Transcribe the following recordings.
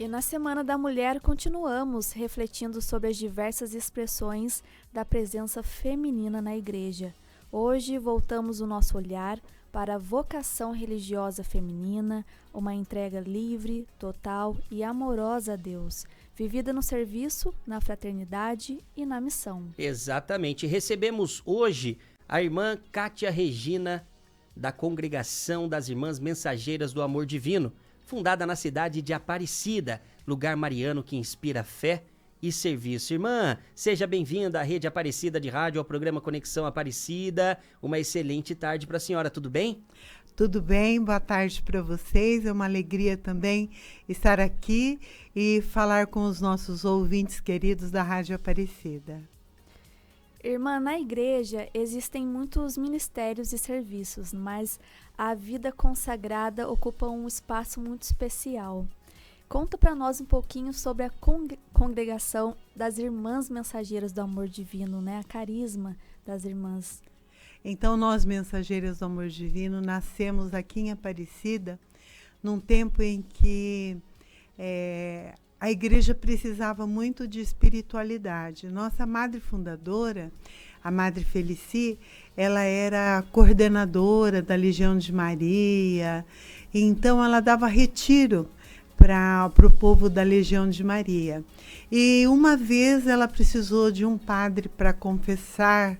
E na Semana da Mulher continuamos refletindo sobre as diversas expressões da presença feminina na igreja. Hoje voltamos o nosso olhar para a vocação religiosa feminina, uma entrega livre, total e amorosa a Deus, vivida no serviço, na fraternidade e na missão. Exatamente. Recebemos hoje a irmã Kátia Regina, da Congregação das Irmãs Mensageiras do Amor Divino, fundada na cidade de Aparecida, lugar mariano que inspira fé e serviço. Irmã, seja bem-vinda à Rede Aparecida de Rádio, ao programa Conexão Aparecida. Uma excelente tarde para a senhora, tudo bem? Tudo bem, boa tarde para vocês. É uma alegria também estar aqui e falar com os nossos ouvintes queridos da Rádio Aparecida. Irmã, na igreja existem muitos ministérios e serviços, mas a vida consagrada ocupa um espaço muito especial. Conta para nós um pouquinho sobre a congregação das Irmãs Mensageiras do Amor Divino, né? A carisma das irmãs. Então, nós, Mensageiras do Amor Divino, nascemos aqui em Aparecida, num tempo em que a igreja precisava muito de espiritualidade. Nossa madre fundadora, a Madre Felici, ela era coordenadora da Legião de Maria, e então ela dava retiro para o povo da Legião de Maria. E uma vez ela precisou de um padre para confessar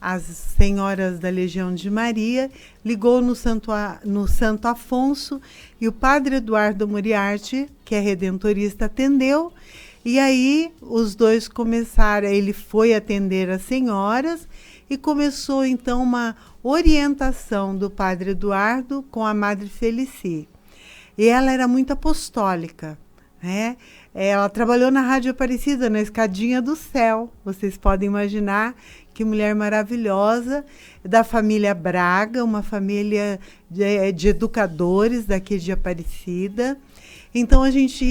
as senhoras da Legião de Maria, ligou no Santo Afonso, e o padre Eduardo Moriarty, que é redentorista, atendeu, e aí os dois começaram, ele foi atender as senhoras, e começou então uma orientação do padre Eduardo com a Madre Felici. E ela era muito apostólica, né? Ela trabalhou na Rádio Aparecida, na Escadinha do Céu. Vocês podem imaginar que mulher maravilhosa, da família Braga, uma família de educadores daqui de Aparecida. Então a gente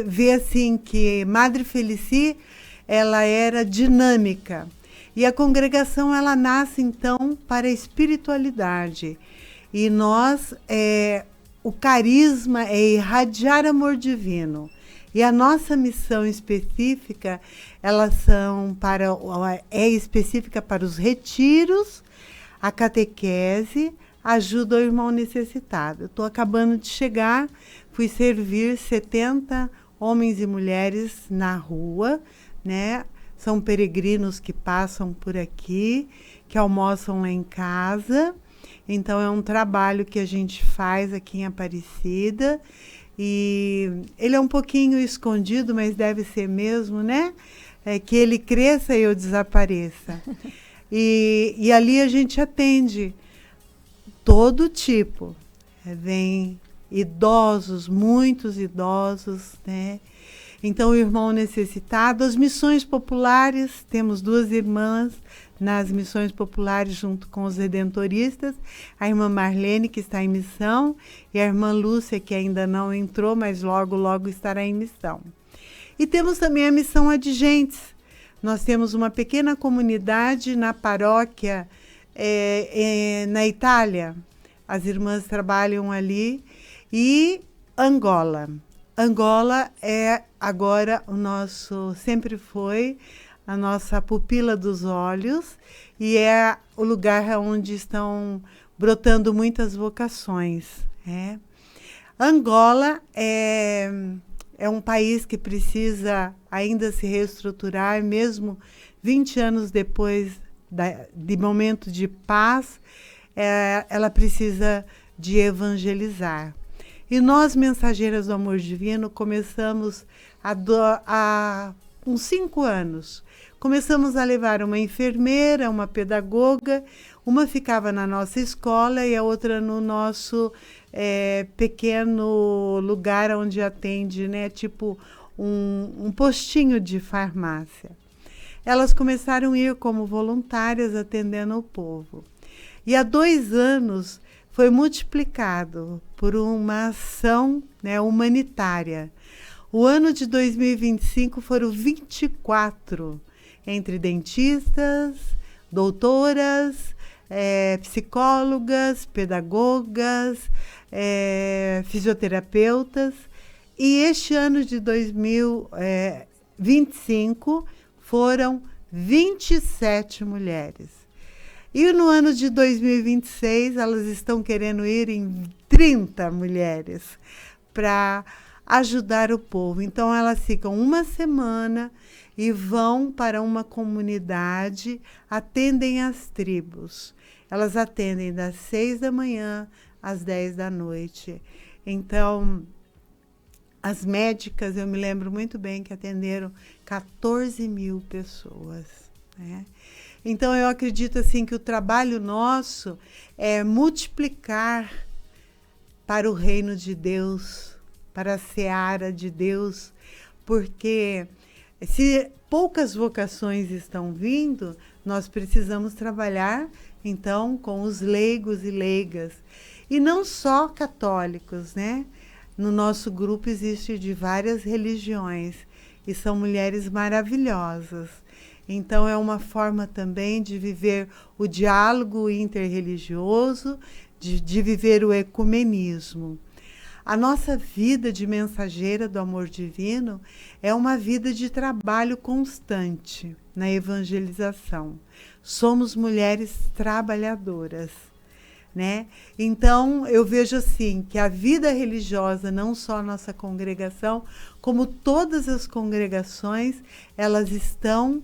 vê assim que Madre Felici, ela era dinâmica. E a congregação, ela nasce então para a espiritualidade. E nós, o carisma é irradiar amor divino. E a nossa missão específica, é específica para os retiros, a catequese, ajuda ao irmão necessitado. Eu estou acabando de chegar, fui servir 70 homens e mulheres na rua, né? São peregrinos que passam por aqui, que almoçam lá em casa. Então é um trabalho que a gente faz aqui em Aparecida. E ele é um pouquinho escondido, mas deve ser mesmo, né? Que ele cresça e eu desapareça. E ali a gente atende todo tipo. Vem idosos, muitos idosos, né? Então, o irmão necessitado, as missões populares, temos 2 irmãs nas missões populares junto com os redentoristas, a irmã Marlene, que está em missão, e a irmã Lúcia, que ainda não entrou, mas logo, logo estará em missão. E temos também a missão Adigentes. Nós temos uma pequena comunidade na paróquia na Itália. As irmãs trabalham ali. E Angola. Angola é agora sempre foi a nossa pupila dos olhos, e é o lugar onde estão brotando muitas vocações. Angola é um país que precisa ainda se reestruturar, mesmo 20 anos depois de momento de paz, ela precisa de evangelizar. E nós, Mensageiras do Amor Divino, começamos há uns 5 anos. Começamos a levar uma enfermeira, uma pedagoga, uma ficava na nossa escola e a outra no nosso pequeno lugar onde atende, né, tipo um postinho de farmácia. Elas começaram a ir como voluntárias atendendo o povo. E há 2 anos foi multiplicado por uma ação, né, humanitária. O ano de 2025 foram 24, entre dentistas, doutoras, psicólogas, pedagogas, fisioterapeutas, E este ano de 2025 foram 27 mulheres. E no ano de 2026, elas estão querendo ir em 30 mulheres para ajudar o povo. Então, elas ficam uma semana e vão para uma comunidade, atendem as tribos. Elas atendem das 6 da manhã às 10 da noite. Então, as médicas, eu me lembro muito bem que atenderam 14 mil pessoas, né? Então, eu acredito assim que o trabalho nosso é multiplicar para o reino de Deus, para a seara de Deus, porque se poucas vocações estão vindo, nós precisamos trabalhar, então, com os leigos e leigas. E não só católicos, né? No nosso grupo existe de várias religiões e são mulheres maravilhosas. Então, é uma forma também de viver o diálogo interreligioso, de viver o ecumenismo. A nossa vida de mensageira do amor divino é uma vida de trabalho constante na evangelização. Somos mulheres trabalhadoras, né? Então, eu vejo assim, que a vida religiosa, não só a nossa congregação, como todas as congregações, elas estão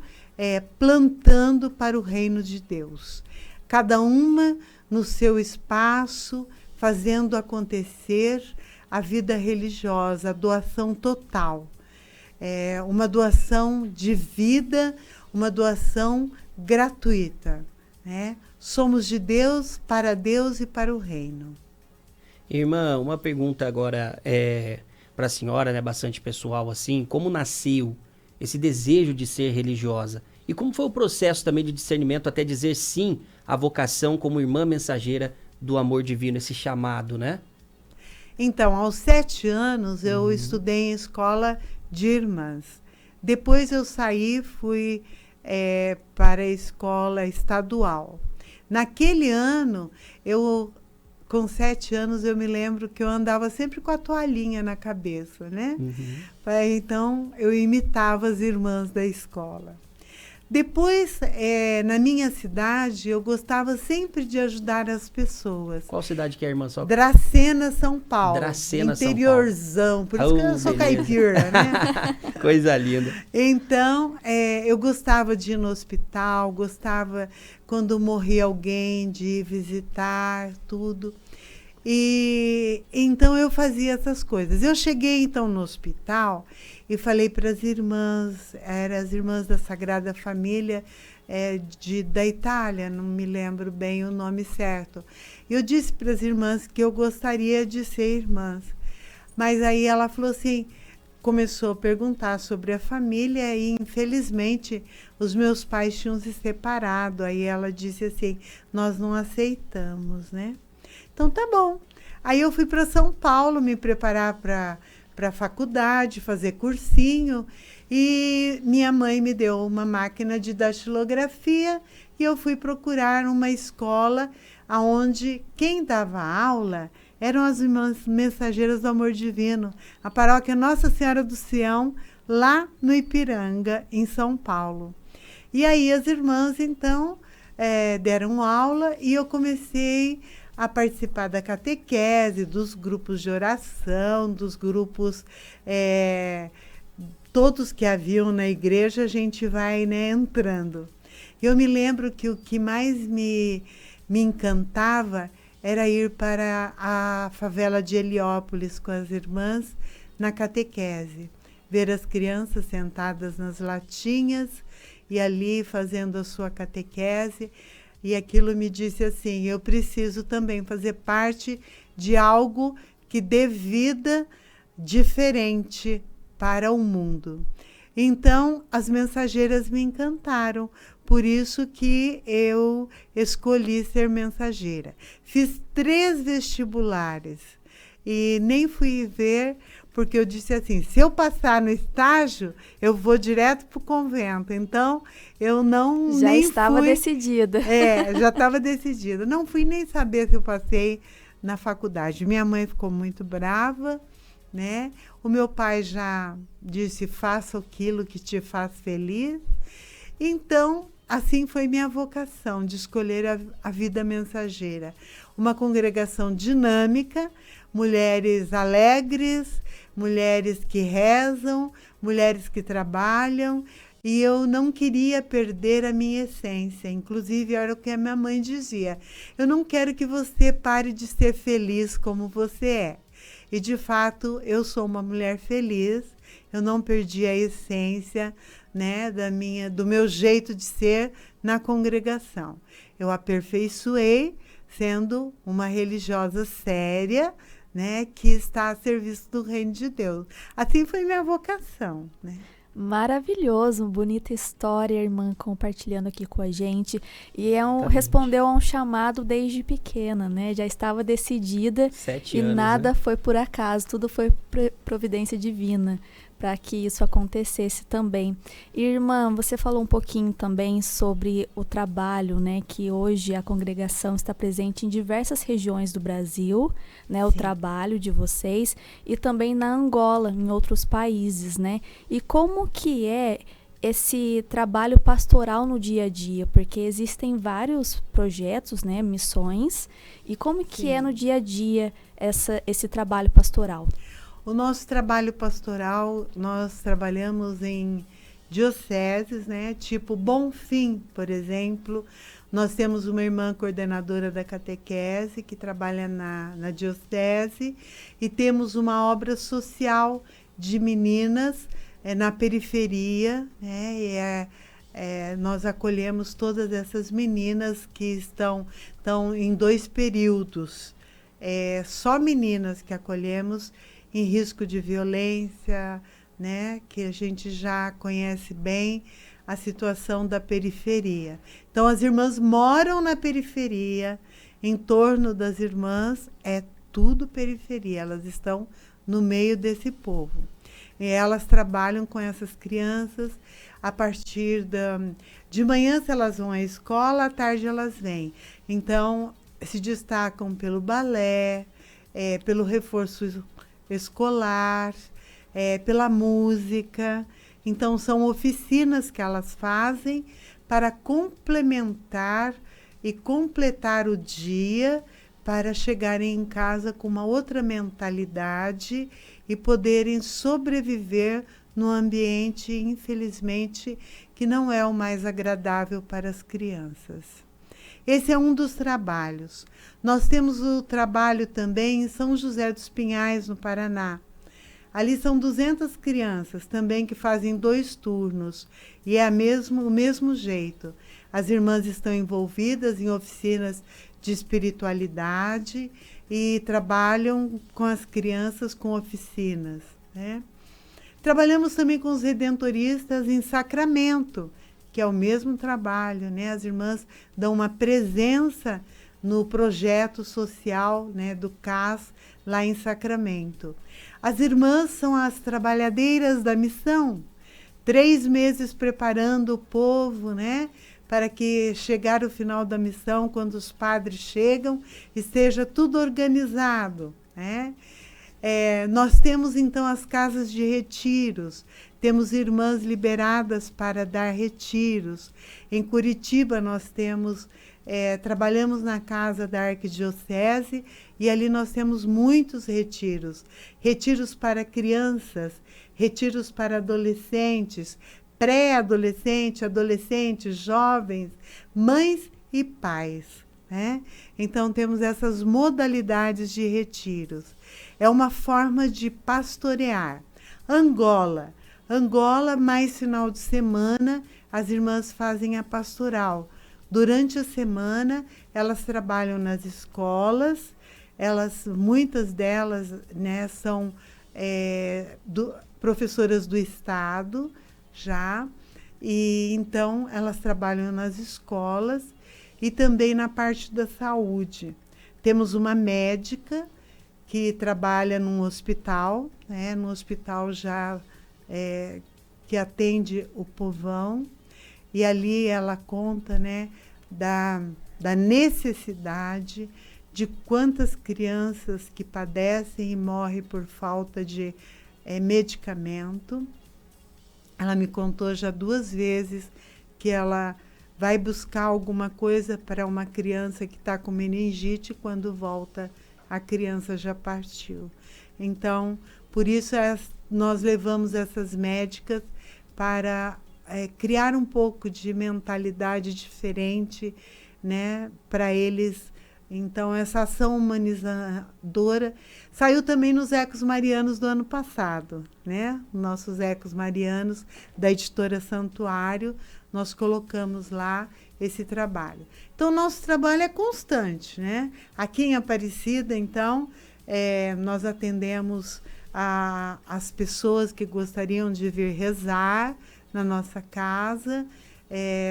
plantando para o reino de Deus. Cada uma no seu espaço, fazendo acontecer a vida religiosa, a doação total. Uma doação de vida, uma doação gratuita, né? Somos de Deus e para o reino. Irmã, uma pergunta agora para a senhora, né, bastante pessoal assim, como nasceu esse desejo de ser religiosa? E como foi o processo também de discernimento até dizer sim à vocação como irmã mensageira do amor divino, esse chamado, né? Então, aos 7 anos, eu estudei em escola de irmãs. Depois eu saí, fui para a escola estadual. Naquele ano, com 7 anos, eu me lembro que eu andava sempre com a toalhinha na cabeça, né? Então, eu imitava as irmãs da escola. Depois, na minha cidade, eu gostava sempre de ajudar as pessoas. Qual cidade que é a irmã? Dracena, São Paulo. Dracena, interiorzão, São Paulo. Por isso que eu sou caipira, né? Coisa linda. Então, eu gostava de ir no hospital, gostava, quando morria alguém, de ir visitar, tudo. E então, eu fazia essas coisas. Eu cheguei, então, no hospital e falei para as irmãs, eram as irmãs da Sagrada Família da Itália, não me lembro bem o nome certo. Eu disse para as irmãs que eu gostaria de ser irmãs. Mas aí ela falou assim, começou a perguntar sobre a família e, infelizmente, os meus pais tinham se separado. Aí ela disse assim, nós não aceitamos, né? Então, tá bom. Aí eu fui para São Paulo me preparar para a faculdade, fazer cursinho, e minha mãe me deu uma máquina de datilografia e eu fui procurar uma escola onde quem dava aula eram as irmãs mensageiras do amor divino, a paróquia Nossa Senhora do Sião, lá no Ipiranga, em São Paulo. E aí as irmãs, então, deram aula e eu comecei a participar da catequese, dos grupos de oração, dos grupos, todos que haviam na igreja, a gente vai, né, entrando. Eu me lembro que o que mais me encantava era ir para a favela de Heliópolis com as irmãs na catequese, ver as crianças sentadas nas latinhas e ali fazendo a sua catequese. E aquilo me disse assim, eu preciso também fazer parte de algo que dê vida diferente para o mundo. Então, as mensageiras me encantaram, por isso que eu escolhi ser mensageira. Fiz 3 vestibulares e nem fui ver, porque eu disse assim, se eu passar no estágio, eu vou direto para o convento. Então, eu não já nem estava fui, decidida. já estava decidida. Não fui nem saber se eu passei na faculdade. Minha mãe ficou muito brava, né? O meu pai já disse, faça aquilo que te faz feliz. Então, assim foi minha vocação, de escolher a Vida Mensageira. Uma congregação dinâmica, mulheres alegres, mulheres que rezam, mulheres que trabalham, e eu não queria perder a minha essência. Inclusive, era o que a minha mãe dizia: eu não quero que você pare de ser feliz como você é. E, de fato, eu sou uma mulher feliz, eu não perdi a essência, né, do meu jeito de ser na congregação. Eu aperfeiçoei sendo uma religiosa séria, né, que está a serviço do reino de Deus. Assim foi minha vocação, né? Maravilhoso, bonita história, irmã, compartilhando aqui com a gente. E respondeu a um chamado desde pequena, né? Já estava decidida 7 e anos, nada né? foi por acaso, tudo foi providência divina para que isso acontecesse também. Irmã, você falou um pouquinho também sobre o trabalho, né? Que hoje a congregação está presente em diversas regiões do Brasil, né? O trabalho de vocês e também na Angola, em outros países, né? E como que é esse trabalho pastoral no dia a dia? Porque existem vários projetos, né? Missões. E como que é no dia a dia esse trabalho pastoral? O nosso trabalho pastoral, nós trabalhamos em dioceses, né? Tipo Bonfim, por exemplo. Nós temos uma irmã coordenadora da catequese que trabalha na diocese, e temos uma obra social de meninas na periferia, né? Nós acolhemos todas essas meninas que estão em 2 períodos. Só meninas que acolhemos em risco de violência, né, que a gente já conhece bem a situação da periferia. Então, as irmãs moram na periferia, em torno das irmãs é tudo periferia, elas estão no meio desse povo. E elas trabalham com essas crianças a partir de manhã, se elas vão à escola, à tarde elas vêm. Então, se destacam pelo balé, pelo reforço escolar, pela música. Então, são oficinas que elas fazem para complementar e completar o dia, para chegarem em casa com uma outra mentalidade e poderem sobreviver no ambiente, infelizmente, que não é o mais agradável para as crianças. Esse é um dos trabalhos. Nós temos o trabalho também em São José dos Pinhais, no Paraná. Ali são 200 crianças também que fazem 2 turnos. E é o mesmo jeito. As irmãs estão envolvidas em oficinas de espiritualidade e trabalham com as crianças com oficinas, né? Trabalhamos também com os redentoristas em Sacramento, que é o mesmo trabalho, né? As irmãs dão uma presença no projeto social, né, do CAS, lá em Sacramento. As irmãs são as trabalhadeiras da missão, 3 meses preparando o povo, né, para que chegar o final da missão, quando os padres chegam, esteja tudo organizado, né? Nós temos, então, as casas de retiros, temos irmãs liberadas para dar retiros. Em Curitiba, nós temos, trabalhamos na casa da Arquidiocese, e ali nós temos muitos retiros. Retiros para crianças, retiros para adolescentes, pré-adolescente, adolescentes, jovens, mães e pais, né? Então, temos essas modalidades de retiros. É uma forma de pastorear. Angola, mais final de semana, as irmãs fazem a pastoral. Durante a semana, elas trabalham nas escolas, muitas delas, né, são professoras do Estado já, e então elas trabalham nas escolas e também na parte da saúde. Temos uma médica que trabalha num hospital, né, no hospital já que atende o povão, e ali ela conta, né, da necessidade de quantas crianças que padecem e morrem por falta de medicamento. Ela me contou já 2 vezes que ela vai buscar alguma coisa para uma criança que está com meningite, quando volta a criança já partiu. Então, por isso nós levamos essas médicas para criar um pouco de mentalidade diferente, né, para eles. Então, essa ação humanizadora saiu também nos Ecos Marianos do ano passado, né? Nossos Ecos Marianos da editora Santuário, nós colocamos lá esse trabalho. Então, nosso trabalho é constante, né? Aqui em Aparecida, então, nós atendemos as pessoas que gostariam de vir rezar na nossa casa,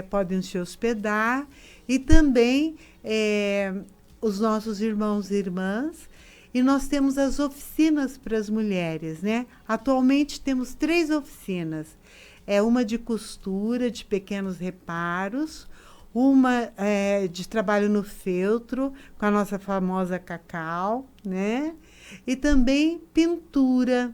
podem se hospedar, e também os nossos irmãos e irmãs, e nós temos as oficinas para as mulheres, né? Atualmente temos 3 oficinas, uma de costura, de pequenos reparos, uma de trabalho no feltro, com a nossa famosa Cacau, né? E também pintura,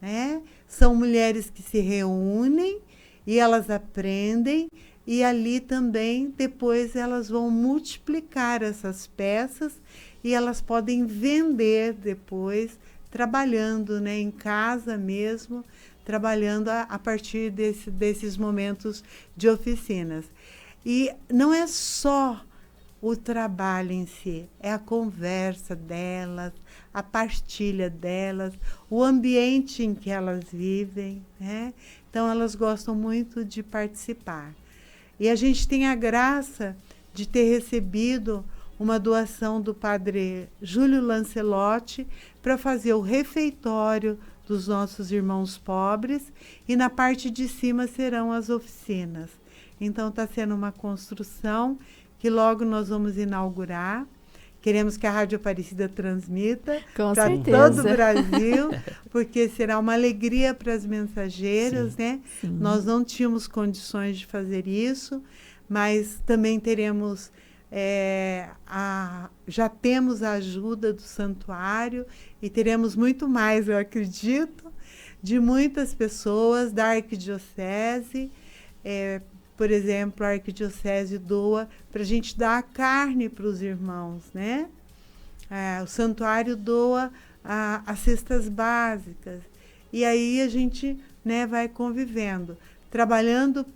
né? São mulheres que se reúnem e elas aprendem, e ali também depois elas vão multiplicar essas peças e elas podem vender depois, trabalhando, né, em casa mesmo, trabalhando a partir desses momentos de oficinas. E não é só o trabalho em si, é a conversa delas, a partilha delas, o ambiente em que elas vivem, né? Então, elas gostam muito de participar. E a gente tem a graça de ter recebido uma doação do padre Júlio Lancelotti para fazer o refeitório dos nossos irmãos pobres, e na parte de cima serão as oficinas. Então, está sendo uma construção que logo nós vamos inaugurar. Queremos que a Rádio Aparecida transmita para todo o Brasil, porque será uma alegria para as mensageiras, sim, né? Sim. Nós não tínhamos condições de fazer isso, mas também teremos, já temos a ajuda do santuário, e teremos muito mais, eu acredito, de muitas pessoas da arquidiocese. Por exemplo, a arquidiocese doa para a gente dar a carne para os irmãos, né? O santuário doa as cestas básicas. E aí a gente, né, vai convivendo, trabalhando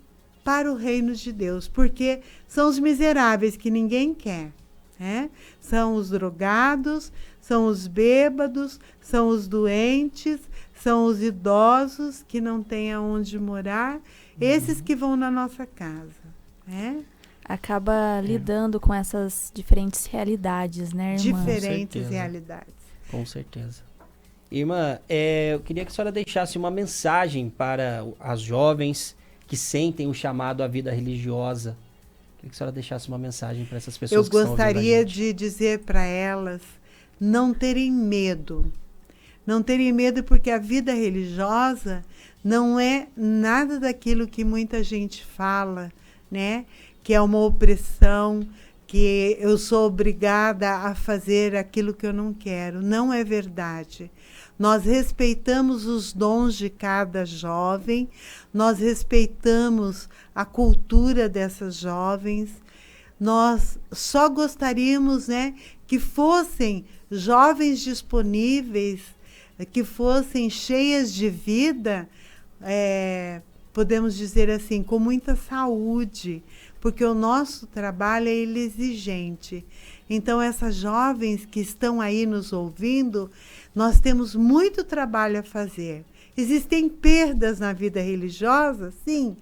para o reino de Deus, porque são os miseráveis que ninguém quer, né? São os drogados, são os bêbados, são os doentes, são os idosos que não têm aonde morar, esses que vão na nossa casa, né? Acaba lidando com essas diferentes realidades, né, irmã? Diferentes realidades. Com certeza. Irmã, eu queria que a senhora deixasse uma mensagem para as jovens que sentem o chamado à vida religiosa. Queria que a senhora deixasse uma mensagem para essas pessoas que estão ouvindo a gente. Eu gostaria de dizer para elas não terem medo. Não terem medo, porque a vida religiosa não é nada daquilo que muita gente fala, né? Que é uma opressão, que eu sou obrigada a fazer aquilo que eu não quero. Não é verdade. Nós respeitamos os dons de cada jovem, nós respeitamos a cultura dessas jovens. Nós só gostaríamos, né, que fossem jovens disponíveis, que fossem cheias de vida, podemos dizer assim, com muita saúde, porque o nosso trabalho é exigente. Então, essas jovens que estão aí nos ouvindo, nós temos muito trabalho a fazer. Existem perdas na vida religiosa? Sim.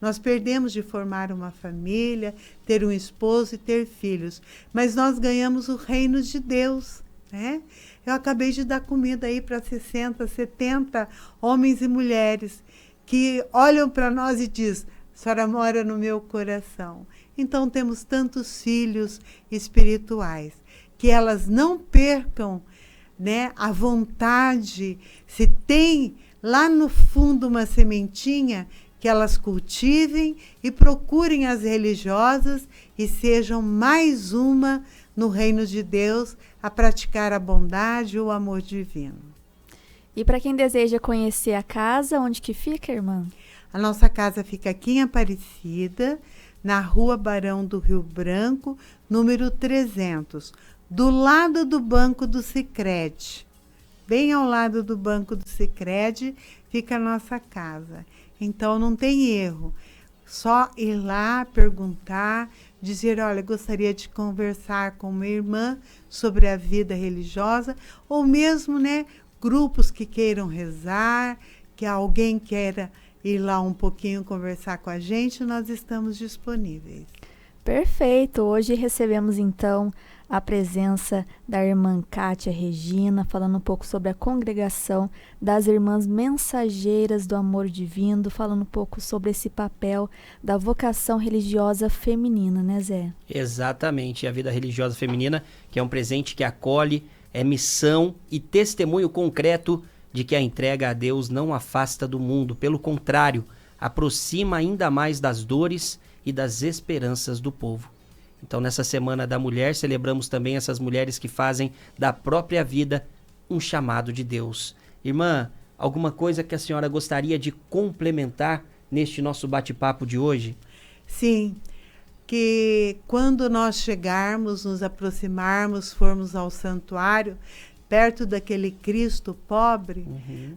Nós perdemos de formar uma família, ter um esposo e ter filhos, mas nós ganhamos o reino de Deus, né? Eu acabei de dar comida aí para 60, 70 homens e mulheres que olham para nós e dizem: a senhora mora no meu coração. Então temos tantos filhos espirituais, que elas não percam, né, a vontade. Se tem lá no fundo uma sementinha, que elas cultivem e procurem as religiosas e sejam mais uma no reino de Deus, a praticar a bondade e o amor divino. E para quem deseja conhecer a casa, onde que fica, irmã? A nossa casa fica aqui em Aparecida, na Rua Barão do Rio Branco, número 300, do lado do Banco do Sicredi. Bem ao lado do Banco do Sicredi fica a nossa casa. Então não tem erro. Só ir lá, perguntar, dizer, olha, gostaria de conversar com uma irmã sobre a vida religiosa, ou mesmo, né, grupos que queiram rezar, que alguém queira ir lá um pouquinho conversar com a gente, nós estamos disponíveis. Perfeito! Hoje recebemos então a presença da irmã Kátia Regina, falando um pouco sobre a congregação das Irmãs Mensageiras do Amor Divino, falando um pouco sobre esse papel da vocação religiosa feminina, né, Zé? Exatamente, a vida religiosa feminina, que é um presente que acolhe, é missão e testemunho concreto de que a entrega a Deus não afasta do mundo, pelo contrário, aproxima ainda mais das dores e das esperanças do povo. Então, nessa Semana da Mulher, celebramos também essas mulheres que fazem da própria vida um chamado de Deus. Irmã, alguma coisa que a senhora gostaria de complementar neste nosso bate-papo de hoje? Sim, que quando nós chegarmos, nos aproximarmos, formos ao santuário, perto daquele Cristo pobre,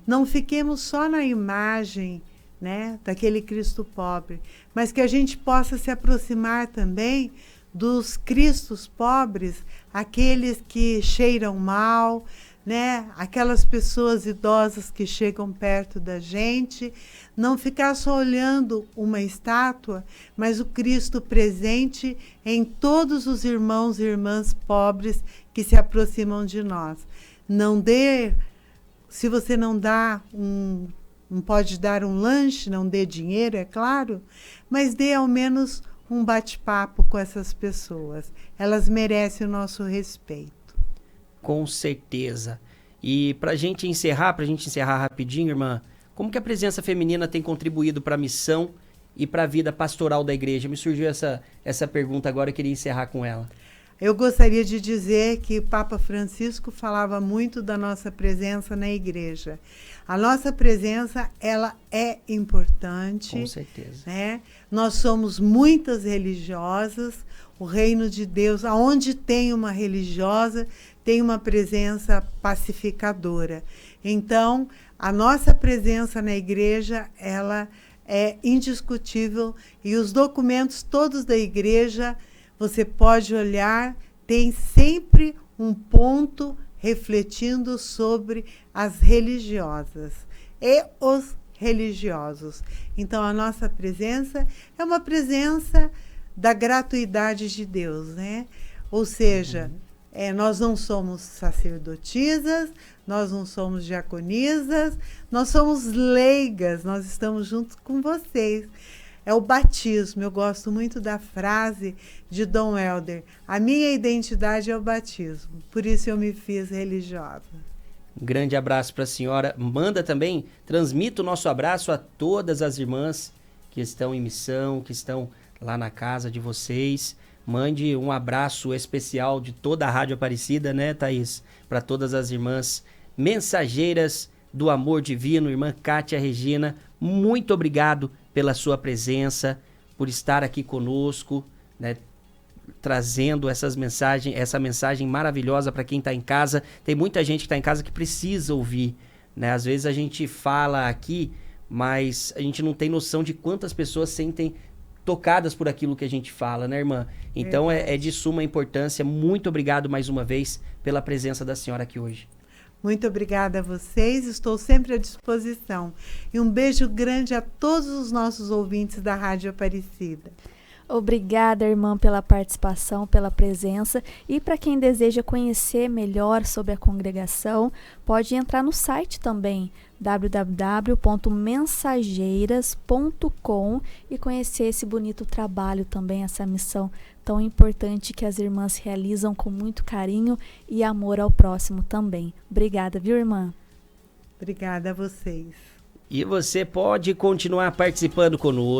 não fiquemos só na imagem, né, daquele Cristo pobre, mas que a gente possa se aproximar também dos Cristos pobres, aqueles que cheiram mal, né, aquelas pessoas idosas que chegam perto da gente, não ficar só olhando uma estátua, mas o Cristo presente em todos os irmãos e irmãs pobres que se aproximam de nós. Não dê, se você não dá não pode dar um lanche, não dê dinheiro, é claro, mas dê ao menos um bate-papo com essas pessoas. Elas merecem o nosso respeito. Com certeza. E para a gente encerrar rapidinho, irmã, como que a presença feminina tem contribuído para a missão e para a vida pastoral da igreja? Me surgiu essa pergunta agora, eu queria encerrar com ela. Eu gostaria de dizer que Papa Francisco falava muito da nossa presença na igreja. A nossa presença, ela é importante. Com certeza. Né? Nós somos muitas religiosas. O reino de Deus, aonde tem uma religiosa, tem uma presença pacificadora. Então, a nossa presença na igreja, ela é indiscutível. E os documentos todos da igreja, você pode olhar, tem sempre um ponto refletindo sobre as religiosas e os religiosos. Então, a nossa presença é uma presença da gratuidade de Deus, né? Ou seja, nós não somos sacerdotisas, nós não somos diaconisas, nós somos leigas, nós estamos juntos com vocês. É o batismo. Eu gosto muito da frase de Dom Helder. A minha identidade é o batismo. Por isso eu me fiz religiosa. Um grande abraço para a senhora. Manda também, transmita o nosso abraço a todas as irmãs que estão em missão, que estão lá na casa de vocês. Mande um abraço especial de toda a Rádio Aparecida, né, Thaís? Para todas as irmãs mensageiras do amor divino. Irmã Kátia Regina, muito obrigado pela sua presença, por estar aqui conosco, né, trazendo essa mensagem maravilhosa para quem está em casa. Tem muita gente que está em casa que precisa ouvir, né? Às vezes a gente fala aqui, mas a gente não tem noção de quantas pessoas sentem tocadas por aquilo que a gente fala, né, irmã? Então é de suma importância. Muito obrigado mais uma vez pela presença da senhora aqui hoje. Muito obrigada a vocês, estou sempre à disposição. E um beijo grande a todos os nossos ouvintes da Rádio Aparecida. Obrigada, irmã, pela participação, pela presença. E para quem deseja conhecer melhor sobre a congregação, pode entrar no site também, www.mensageiras.com, e conhecer esse bonito trabalho também, essa missão tão importante que as irmãs realizam com muito carinho e amor ao próximo também. Obrigada, viu, irmã? Obrigada a vocês. E você pode continuar participando conosco.